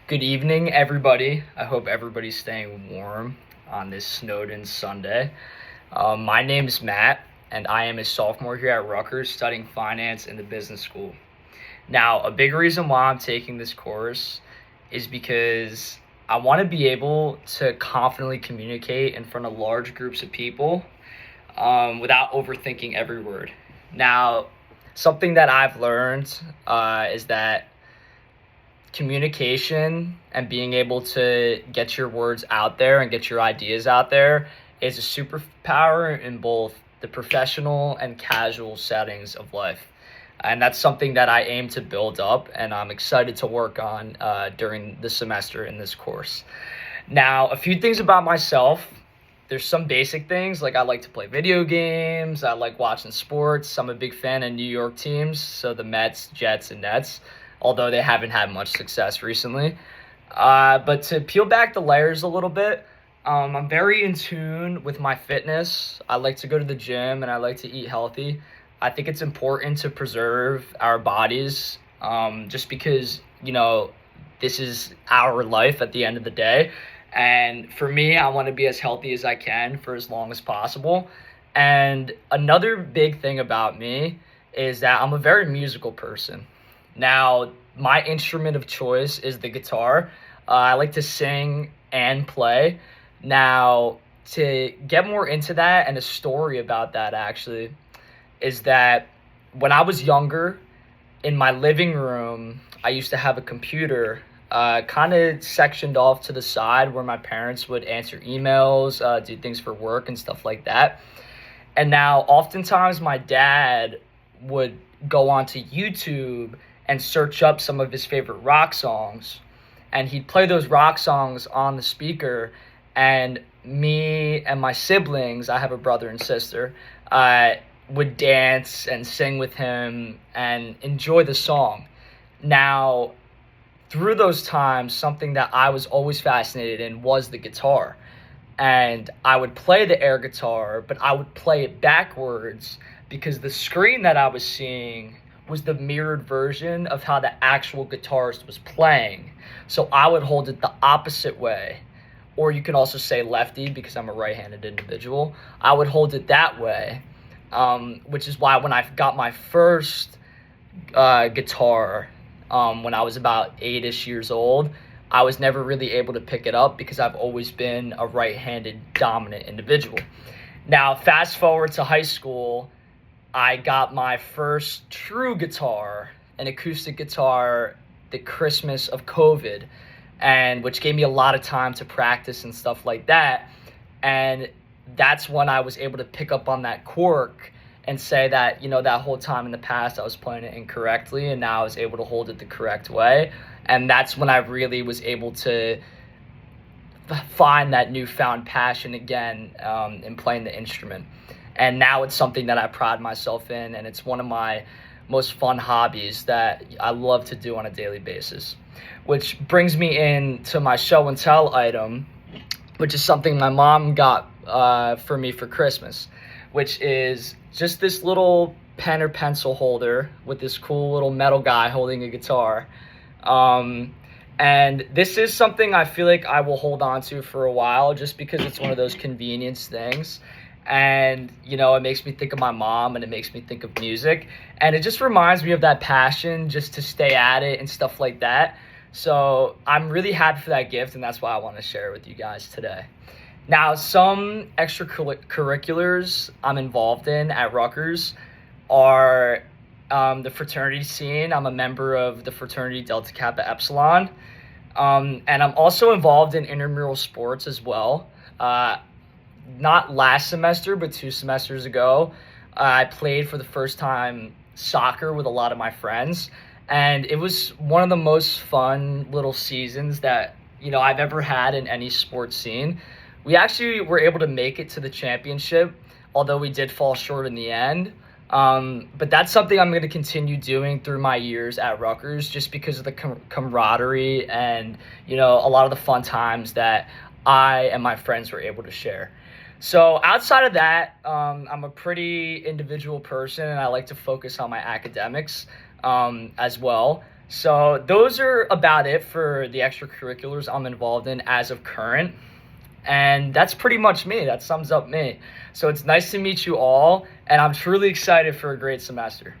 Good evening, everybody. I hope everybody's staying warm on this snowed-in Sunday. My name is Matt, and I am a sophomore here at Rutgers studying finance in the business school. Now, a big reason why I'm taking this course is because I want to be able to confidently communicate in front of large groups of people without overthinking every word. Now, something that I've learned is that communication and being able to get your words out there and get your ideas out there is a superpower in both the professional and casual settings of life. And that's something that I aim to build up, and I'm excited to work on during the semester in this course. Now, a few things about myself. There's some basic things like I like to play video games. I like watching sports. I'm a big fan of New York teams, so the Mets, Jets, and Nets, although they haven't had much success recently. But to peel back the layers a little bit, I'm very in tune with my fitness. I like to go to the gym and I like to eat healthy. I think it's important to preserve our bodies just because, this is our life at the end of the day. And for me, I want to be as healthy as I can for as long as possible. And another big thing about me is that I'm a very musical person. Now, my instrument of choice is the guitar. I like to sing and play. Now, to get more into that, and a story about that actually, is that when I was younger, in my living room, I used to have a computer kind of sectioned off to the side where my parents would answer emails, do things for work, and stuff like that. And now, oftentimes, my dad would go onto YouTube and search up some of his favorite rock songs, and he'd play those rock songs on the speaker, and me and my siblings, I have a brother and sister, would dance and sing with him and enjoy the song. Now, through those times, something that I was always fascinated in was the guitar. And I would play the air guitar, but I would play it backwards because the screen that I was seeing was the mirrored version of how the actual guitarist was playing. So I would hold it the opposite way. Or you can also say lefty because I'm a right-handed individual. I would hold it that way, which is why when I got my first guitar, when I was about 8-ish years old, I was never really able to pick it up because I've always been a right-handed dominant individual. Now, fast forward to high school, I got my first true guitar, an acoustic guitar, the Christmas of COVID, and which gave me a lot of time to practice and stuff like that. And that's when I was able to pick up on that cork and say that, that whole time in the past I was playing it incorrectly, and now I was able to hold it the correct way. And that's when I really was able to find that newfound passion again in playing the instrument. And now it's something that I pride myself in, and it's one of my most fun hobbies that I love to do on a daily basis. Which brings me into my show and tell item, which is something my mom got for me for Christmas, which is just this little pen or pencil holder with this cool little metal guy holding a guitar. And this is something I feel like I will hold on to for a while just because it's one of those convenience things. And, it makes me think of my mom and it makes me think of music. And it just reminds me of that passion just to stay at it and stuff like that. So I'm really happy for that gift, and that's why I want to share it with you guys today. Now, some extracurriculars I'm involved in at Rutgers are the fraternity scene. I'm a member of the fraternity Delta Kappa Epsilon. And I'm also involved in intramural sports as well. Not last semester, but 2 semesters ago, I played for the first time soccer with a lot of my friends. And it was one of the most fun little seasons that, I've ever had in any sports scene. We actually were able to make it to the championship, although we did fall short in the end. But that's something I'm going to continue doing through my years at Rutgers just because of the camaraderie and, a lot of the fun times that I and my friends were able to share. So outside of that, I'm a pretty individual person, and I like to focus on my academics as well. So those are about it for the extracurriculars I'm involved in as of current. And that's pretty much me. That sums up me. So it's nice to meet you all, and I'm truly excited for a great semester.